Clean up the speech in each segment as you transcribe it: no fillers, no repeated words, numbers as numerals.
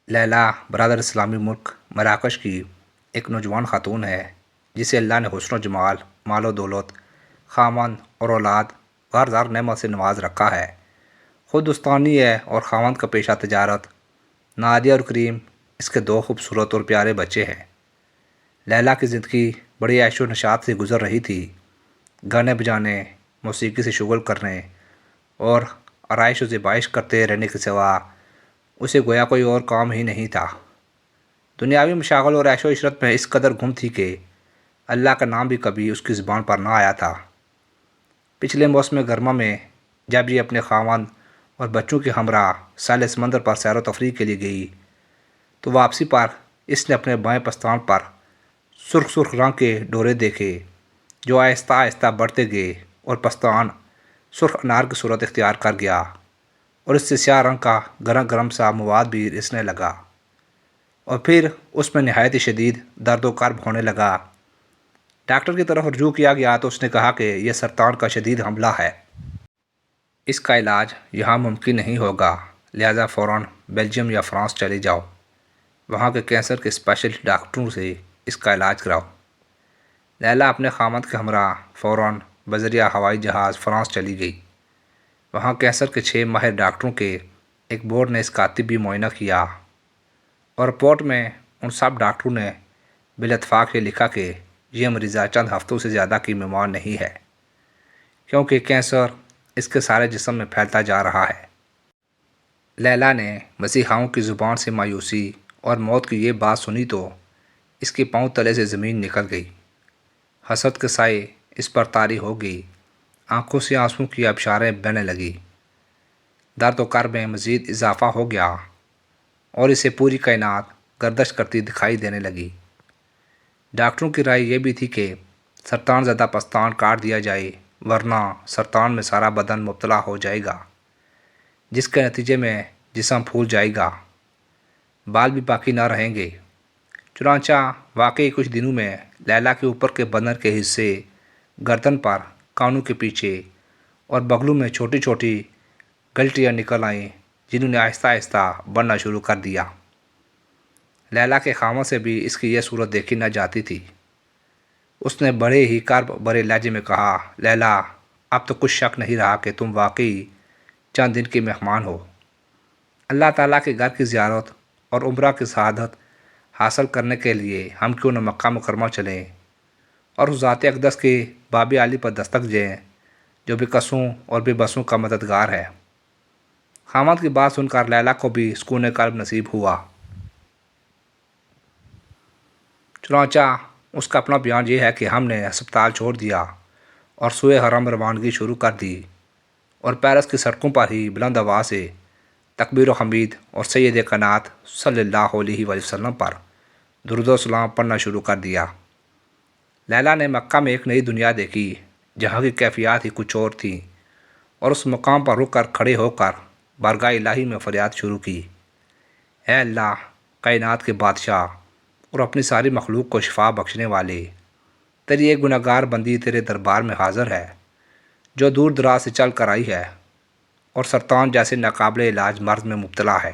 لیلا برادر اسلامی ملک مراکش کی ایک نوجوان خاتون ہے جسے اللہ نے حسن و جمال، مال و دولت، خاوند اور اولاد غرض نعمت سے نواز رکھا ہے۔ خود دوستانی ہے اور خاوند کا پیشہ تجارت۔ نادیہ اور کریم اس کے دو خوبصورت اور پیارے بچے ہیں۔ لیلا کی زندگی بڑی عیش و نشاط سے گزر رہی تھی۔ گانے بجانے، موسیقی سے شغل کرنے اور آرائش و زیبائش کرتے رہنے کے سوا اسے گویا کوئی اور کام ہی نہیں تھا۔ دنیاوی مشاغل اور عیش و عشرت میں اس قدر گم تھی کہ اللہ کا نام بھی کبھی اس کی زبان پر نہ آیا تھا۔ پچھلے موسم گرما میں جب یہ اپنے خاوند اور بچوں کے ہمراہ ساحل سمندر پر سیر و تفریح کے لیے گئی تو واپسی پر اس نے اپنے بائیں پستان پر سرخ سرخ رنگ کے ڈورے دیکھے جو آہستہ آہستہ بڑھتے گئے اور پستان سرخ انار کی صورت اختیار کر گیا اور اس سے سیاہ رنگ کا گرم گرم سا مواد بھی رسنے لگا اور پھر اس میں نہایت ہی شدید درد و کرب ہونے لگا۔ ڈاکٹر کی طرف رجوع کیا گیا تو اس نے کہا کہ یہ سرطان کا شدید حملہ ہے۔ اس کا علاج یہاں ممکن نہیں ہوگا، لہذا فوراً بیلجیم یا فرانس چلے جاؤ، وہاں کے کینسر کے اسپیشلسٹ ڈاکٹروں سے اس کا علاج کراؤ۔ لیلا اپنے خاوند کے ہمراہ فوراً بذریعہ ہوائی جہاز فرانس چلی گئی۔ وہاں کینسر کے 6 ماہر ڈاکٹروں کے ایک بورڈ نے اس کا طبی معائنہ کیا اور رپورٹ میں ان سب ڈاکٹروں نے بالاتفاق یہ لکھا کہ یہ مریضہ چند ہفتوں سے زیادہ کی مہمان نہیں ہے، کیونکہ کینسر اس کے سارے جسم میں پھیلتا جا رہا ہے۔ لیلا نے مسیحاؤں کی زبان سے مایوسی اور موت کی یہ بات سنی تو اس کے پاؤں تلے سے زمین نکل گئی۔ حسرت کے سائے اس پر طاری ہو گئی، آنکھوں سے آنسوں کی آبشاریں بہنے لگی۔ درد و کرب میں مزید اضافہ ہو گیا اور اسے پوری کائنات گردش کرتی دکھائی دینے لگی۔ ڈاکٹروں کی رائے یہ بھی تھی کہ سرطان زدہ پستان کاٹ دیا جائے ورنہ سرطان میں سارا بدن مبتلا ہو جائے گا، جس کے نتیجے میں جسم پھول جائے گا، بال بھی باقی نہ رہیں گے۔ چنانچہ واقعی کچھ دنوں میں لیلا کے اوپر کے بدن کے حصے، گردن پر، کانوں کے پیچھے اور بغلوں میں چھوٹی چھوٹی گلٹیاں نکل آئیں جنہوں نے آہستہ آہستہ بڑھنا شروع کر دیا۔ لیلا کے خاوند سے بھی اس کی یہ صورت دیکھی نہ جاتی تھی۔ اس نے بڑے ہی کرب برے لہجے میں کہا، لیلا اب تو کچھ شک نہیں رہا کہ تم واقعی چند دن کی مہمان ہو۔ اللہ تعالیٰ کے گھر کی زیارت اور عمرہ کی سعادت حاصل کرنے کے لیے ہم کیوں نہ مکہ مکرمہ چلیں اور اس ذات اقدس کے باب عالی پر دستک دیں جو بے کسوں اور بے بسوں کا مددگار ہے۔ خاوند کی بات سن کر لیلا کو بھی سکون قلب نصیب ہوا۔ چنانچہ اس کا اپنا بیان یہ ہے کہ ہم نے ہسپتال چھوڑ دیا اور سوئے حرم روانگی شروع کر دی اور پیرس کی سڑکوں پر ہی بلند آواز سے تکبیر و حمید اور سید کائنات صلی اللہ علیہ وسلم پر درود و سلام پڑھنا شروع کر دیا۔ لیلا نے مکہ میں ایک نئی دنیا دیکھی جہاں کی کیفیات ہی کچھ اور تھیں اور اس مقام پر رک کر کھڑے ہو کر بارگاہ الہی میں فریاد شروع کی، اے اللہ کائنات کے بادشاہ اور اپنی ساری مخلوق کو شفا بخشنے والے، تیری ایک گناہ گار بندی تیرے دربار میں حاضر ہے جو دور دراز سے چل کر آئی ہے اور سرطان جیسے ناقابل علاج مرض میں مبتلا ہے۔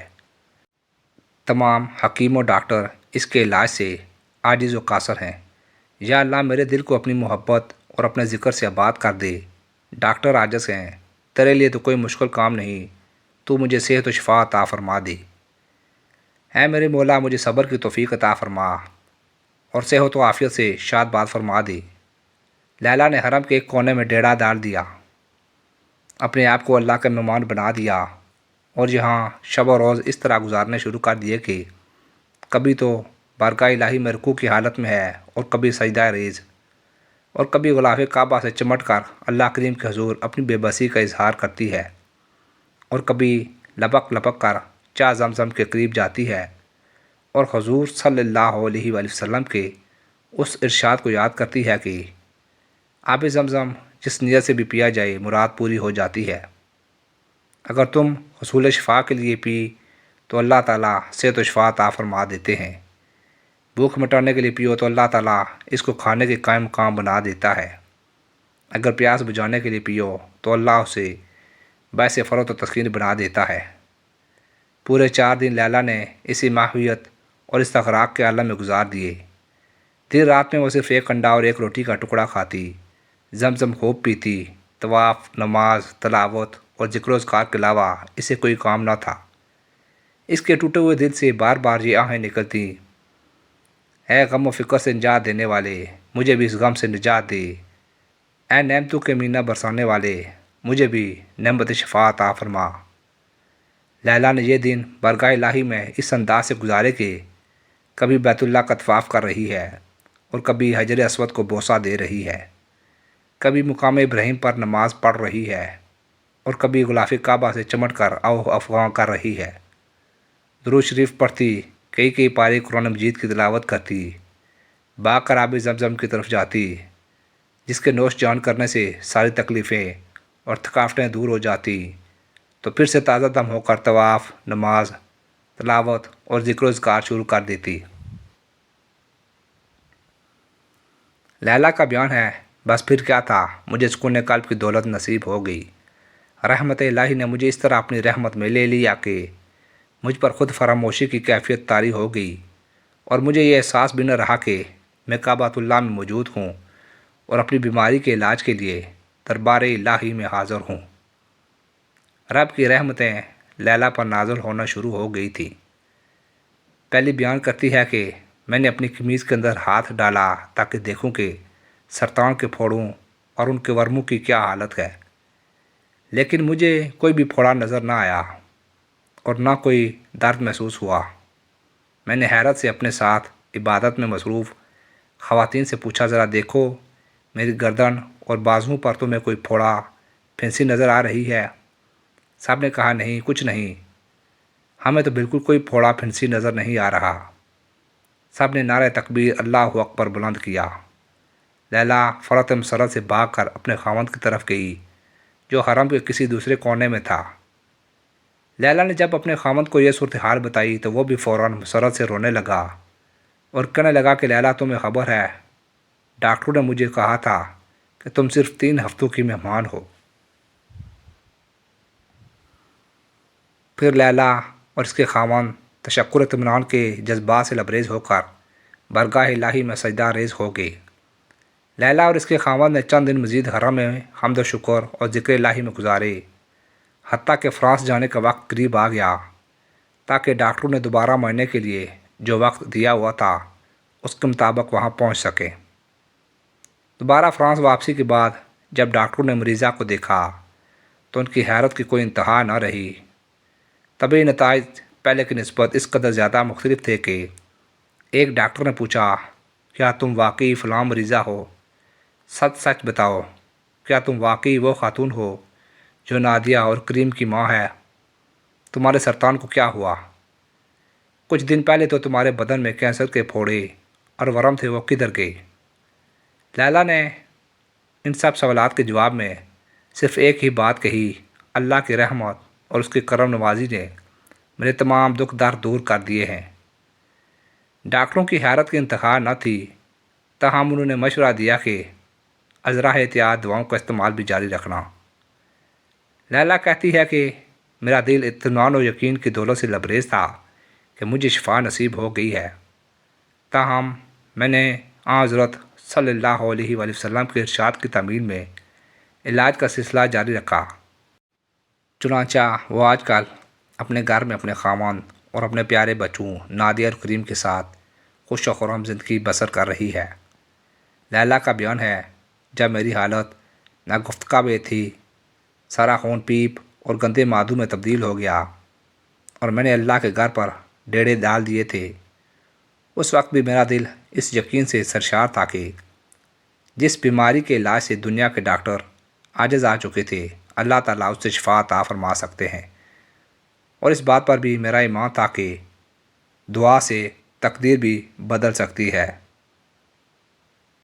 تمام حکیم و ڈاکٹر اس کے علاج سے عاجز و قاصر ہیں۔ یا اللہ میرے دل کو اپنی محبت اور اپنے ذکر سے آباد کر دے۔ ڈاکٹر عاجز ہیں، تیرے لیے تو کوئی مشکل کام نہیں، تو مجھے صحت و شفا عطا فرما دے۔ اے میرے مولا مجھے صبر کی توفیق عطا فرما اور صحت و عافیت سے شاد باد فرما دے۔ لیلا نے حرم کے ایک کونے میں ڈیرا ڈال دیا، اپنے آپ کو اللہ کا مہمان بنا دیا اور یہاں شب و روز اس طرح گزارنے شروع کر دیے کہ کبھی تو بارگاہ الہی میں رکوع کی حالت میں ہے اور کبھی سجدہ ریز اور کبھی غلاف کعبہ سے چمٹ کر اللہ کریم کے حضور اپنی بے بسی کا اظہار کرتی ہے اور کبھی لپک لپک کر چاہ زمزم کے قریب جاتی ہے اور حضور صلی اللہ علیہ وآلہ وسلم کے اس ارشاد کو یاد کرتی ہے کہ آب زمزم جس نیت سے بھی پیا جائے مراد پوری ہو جاتی ہے۔ اگر تم حصول شفا کے لیے پی تو اللہ تعالیٰ صحت و شفا عطا فرما دیتے ہیں، بھوک مٹانے کے لیے پیو تو اللہ تعالیٰ اس کو کھانے کے قائم مقام بنا دیتا ہے، اگر پیاس بجھانے کے لیے پیو تو اللہ اسے باعث فرحت و تسکین بنا دیتا ہے۔ پورے 4 دن لیلا نے اسی ماہویت اور استغراق کے عالم میں گزار دیے۔ دن رات میں وہ صرف ایک انڈا اور ایک روٹی کا ٹکڑا کھاتی، زمزم خوب پیتی، طواف، نماز، تلاوت اور ذکر و اذکار کے علاوہ اسے کوئی کام نہ تھا۔ اس کے ٹوٹے ہوئے دل سے بار بار یہ آہیں نکلتی، اے غم و فکر سے نجات دینے والے، مجھے بھی اس غم سے نجات دے۔ اے نعمتوں کے مینہ برسانے والے، مجھے بھی نعمت شفا عطا فرما۔ لیلا نے یہ دن بارگاہ الہی میں اس انداز سے گزارے کہ کبھی بیت اللہ کا طواف کر رہی ہے اور کبھی حجر اسود کو بوسہ دے رہی ہے، کبھی مقام ابراہیم پر نماز پڑھ رہی ہے اور کبھی غلاف کعبہ سے چمٹ کر اوہ افغاں کر رہی ہے۔ درود شریف پڑھتی، کئی پارے قرآن مجید کی تلاوت کرتی، با کر آب زمزم کی طرف جاتی، جس کے نوش جان کرنے سے ساری تکلیفیں اور تھکاوٹیں دور ہو جاتی، تو پھر سے تازہ دم ہو کر طواف، نماز، تلاوت اور ذکر و اذکار شروع کر دیتی۔ لیلا کا بیان ہے، بس پھر کیا تھا، مجھے سکون قلب کی دولت نصیب ہو گئی۔ رحمت الہی نے مجھے اس طرح اپنی رحمت میں لے لیا کہ مجھ پر خود فراموشی کی کیفیت طاری ہو گئی اور مجھے یہ احساس بھی نہ رہا کہ میں کعبۃ اللہ میں موجود ہوں اور اپنی بیماری کے علاج کے لیے دربار الہی میں حاضر ہوں۔ رب کی رحمتیں لیلا پر نازل ہونا شروع ہو گئی تھی۔ پہلی بیان کرتی ہے کہ میں نے اپنی قمیض کے اندر ہاتھ ڈالا تاکہ دیکھوں کہ سرطان کے پھوڑوں اور ان کے ورموں کی کیا حالت ہے، لیکن مجھے کوئی بھی پھوڑا نظر نہ آیا اور نہ کوئی درد محسوس ہوا۔ میں نے حیرت سے اپنے ساتھ عبادت میں مصروف خواتین سے پوچھا، ذرا دیکھو میری گردن اور بازوؤں پر تمہیں کوئی پھوڑا پھنسی نظر آ رہی ہے؟ سب نے کہا نہیں، کچھ نہیں، ہمیں تو بالکل کوئی پھوڑا پھنسی نظر نہیں آ رہا۔ سب نے نعرہ تکبیر اللہ اکبر بلند کیا۔ لیلا فرط مسرت سے بھاگ کر اپنے خاوند کی طرف گئی جو حرم کے کسی دوسرے کونے میں تھا۔ لیلا نے جب اپنے خاوند کو یہ صورتحال بتائی تو وہ بھی فوراً مسرت سے رونے لگا اور کہنے لگا کہ لیلا، تمہیں خبر ہے، ڈاکٹروں نے مجھے کہا تھا کہ تم صرف 3 ہفتوں کی مہمان ہو۔ پھر لیلا اور اس کے خاوند تشکر اطمینان کے جذبات سے لبریز ہو کر بارگاہ الہی میں سجدہ ریز ہو گئے۔ لیلا اور اس کے خاوند نے چند دن مزید حرم میں حمد و شکر اور ذکر الہی میں گزارے، حتیٰ کہ فرانس جانے کا وقت قریب آ گیا تاکہ ڈاکٹروں نے دوبارہ ملنے کے لیے جو وقت دیا ہوا تھا اس کے مطابق وہاں پہنچ سکے۔ دوبارہ فرانس واپسی کے بعد جب ڈاکٹروں نے مریضہ کو دیکھا تو ان کی حیرت کی کوئی انتہا نہ رہی۔ طبی نتائج پہلے کی نسبت اس قدر زیادہ مختلف تھے کہ ایک ڈاکٹر نے پوچھا، کیا تم واقعی فلاں مریضہ ہو؟ سچ سچ بتاؤ، کیا تم واقعی وہ خاتون ہو جو نادیہ اور کریم کی ماں ہے؟ تمہارے سرطان کو کیا ہوا؟ کچھ دن پہلے تو تمہارے بدن میں کینسر کے پھوڑے اور ورم تھے، وہ کدھر گئے؟ لیلا نے ان سب سوالات کے جواب میں صرف ایک ہی بات کہی، اللہ کی رحمت اور اس کی کرم نوازی نے میرے تمام دکھ درد دور کر دیے ہیں۔ ڈاکٹروں کی حیرت کی انتہا نہ تھی، تاہم انہوں نے مشورہ دیا کہ ازراہ احتیاط دواؤں کا استعمال بھی جاری رکھنا۔ لیلا کہتی ہے کہ میرا دل اطمینان و یقین کی دولت سے لبریز تھا کہ مجھے شفا نصیب ہو گئی ہے، تاہم میں نے حضرت صلی اللہ علیہ وآلہ وسلم کے ارشاد کی تعمیل میں علاج کا سلسلہ جاری رکھا۔ چنانچہ وہ آج کل اپنے گھر میں اپنے خاوند اور اپنے پیارے بچوں نادیہ اور کریم کے ساتھ خوش و خرم زندگی بسر کر رہی ہے۔ لیلا کا بیان ہے، جب میری حالت ناگفتہ میں تھی، سارا خون پیپ اور گندے مادوں میں تبدیل ہو گیا اور میں نے اللہ کے گھر پر ڈیڑے ڈال دیے تھے، اس وقت بھی میرا دل اس یقین سے سرشار تھا کہ جس بیماری کے علاج سے دنیا کے ڈاکٹر عاجز آ چکے تھے، اللہ تعالیٰ اس سے شفا عطا فرما سکتے ہیں، اور اس بات پر بھی میرا ایمان تھا کہ دعا سے تقدیر بھی بدل سکتی ہے۔